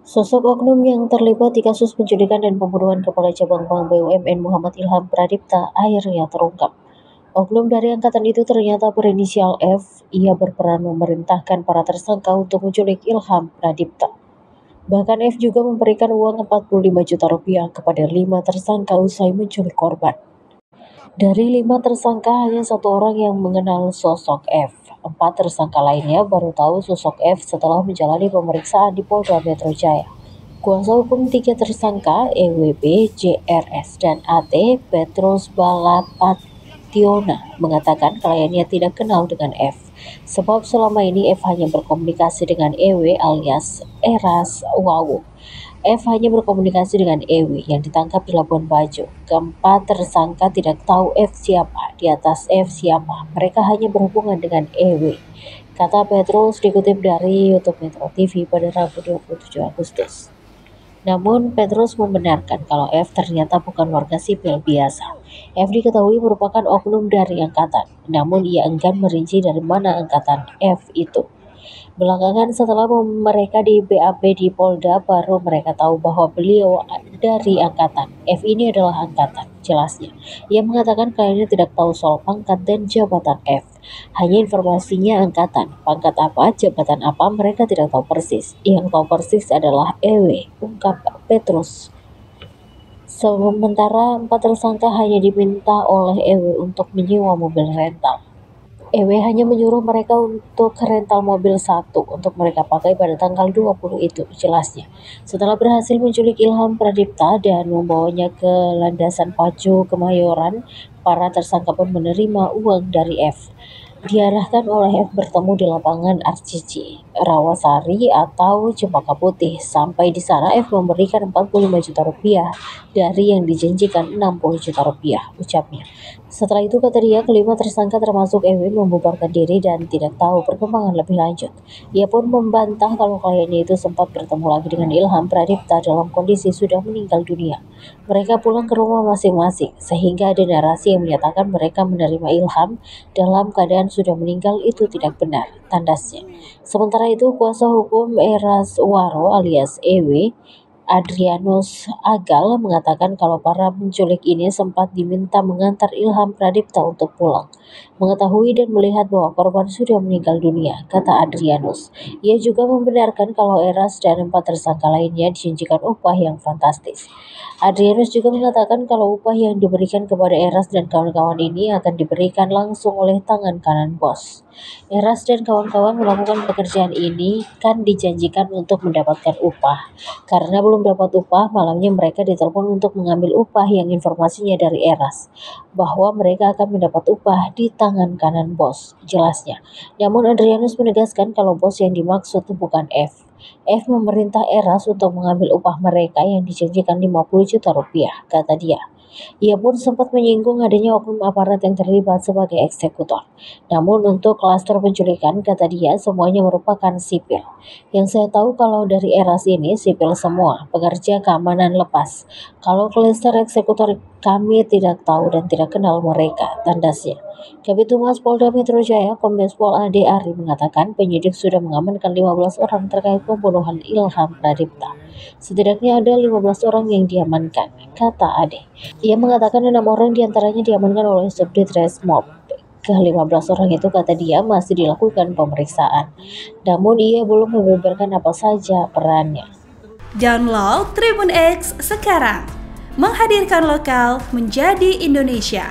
Sosok oknum yang terlibat di kasus penculikan dan pembunuhan Kepala Cabang Bank BUMN Muhammad Ilham Pradipta akhirnya terungkap. Oknum dari angkatan itu ternyata berinisial F. Ia berperan memerintahkan para tersangka untuk menculik Ilham Pradipta. Bahkan F juga memberikan uang 45 juta rupiah kepada 5 tersangka usai menculik korban. Dari 5 tersangka, hanya 1 orang yang mengenal sosok F. 4 tersangka lainnya baru tahu sosok F setelah menjalani pemeriksaan di Polda Metro Jaya. Kuasa hukum 3 tersangka, EWB, JRS, dan AT, Petrus Balapationa, mengatakan kliennya tidak kenal dengan F. Sebab selama ini F hanya berkomunikasi dengan EW alias Eras Wawu. F hanya berkomunikasi dengan Ewi yang ditangkap di Labuan Bajo. Keempat tersangka tidak tahu F siapa, di atas F siapa. Mereka hanya berhubungan dengan Ewi, kata Petrus dikutip dari YouTube Metro TV pada Rabu 27 Agustus. Namun Petrus membenarkan kalau F ternyata bukan warga sipil biasa. F diketahui merupakan oknum dari angkatan, namun ia enggan merinci dari mana angkatan F itu. Belakangan setelah mereka di BAP di Polda, baru mereka tahu bahwa beliau dari angkatan. F ini adalah angkatan, jelasnya. Ia mengatakan kliennya tidak tahu soal pangkat dan jabatan F. Hanya informasinya angkatan. Pangkat apa, jabatan apa, mereka tidak tahu persis. Yang tahu persis adalah EW, ungkap Petrus. Sementara 4 tersangka hanya diminta oleh EW untuk menyewa mobil rental. EW hanya menyuruh mereka untuk rental mobil 1 untuk mereka pakai pada tanggal 20 itu, jelasnya. Setelah berhasil menculik Ilham Pradipta dan membawanya ke landasan pacu Kemayoran, para tersangka pun menerima uang dari F. Diarahkan oleh F bertemu di lapangan RCC, Rawasari atau Cempaka Putih. Sampai di sana F memberikan 45 juta rupiah dari yang dijanjikan 60 juta rupiah, ucapnya. Setelah itu, kata dia, kelima tersangka termasuk Ewi membubarkan diri dan tidak tahu perkembangan lebih lanjut. Ia pun membantah kalau kliennya itu sempat bertemu lagi dengan Ilham Pradipta dalam kondisi sudah meninggal dunia. Mereka pulang ke rumah masing-masing, sehingga ada narasi yang menyatakan mereka menerima Ilham dalam keadaan sudah meninggal. Itu tidak benar, tandasnya. Sementara itu, kuasa hukum Eras Waro alias Ew, Adrianus Agal, mengatakan kalau para penculik ini sempat diminta mengantar Ilham Pradipta untuk pulang. Mengetahui dan melihat bahwa korban sudah meninggal dunia, kata Adrianus. Ia juga membenarkan kalau Eras dan 4 tersangka lainnya dijanjikan upah yang fantastis. Adrianus juga mengatakan kalau upah yang diberikan kepada Eras dan kawan-kawan ini akan diberikan langsung oleh tangan kanan bos. Eras dan kawan-kawan melakukan pekerjaan ini kan dijanjikan untuk mendapatkan upah. Karena belum dapat upah, malamnya mereka ditelepon untuk mengambil upah yang informasinya dari Eras, bahwa mereka akan mendapat upah di tangan kanan bos, jelasnya. Namun Adrianus menegaskan kalau bos yang dimaksud bukan F. F memerintah Eras untuk mengambil upah mereka yang dijanjikan 50 juta rupiah, kata dia. Ia pun sempat menyinggung adanya oknum aparat yang terlibat sebagai eksekutor. Namun untuk klaster penculikan, kata dia, semuanya merupakan sipil. Yang saya tahu kalau dari Eras ini sipil semua, pekerja keamanan lepas. Kalau klaster eksekutor kami tidak tahu dan tidak kenal mereka, tandasnya. Kabid Humas Polda Metro Jaya, Kombes Pol Ade Ari, mengatakan penyidik sudah mengamankan 15 orang terkait pembunuhan Ilham Pradipta. Setidaknya ada 15 orang yang diamankan, kata Ade. Ia mengatakan 6 orang diantaranya diamankan oleh Subdit Resmob. Ke-15 orang itu, kata dia, masih dilakukan pemeriksaan. Namun ia belum membeberkan apa saja perannya. Download Tribun X sekarang, menghadirkan lokal menjadi Indonesia.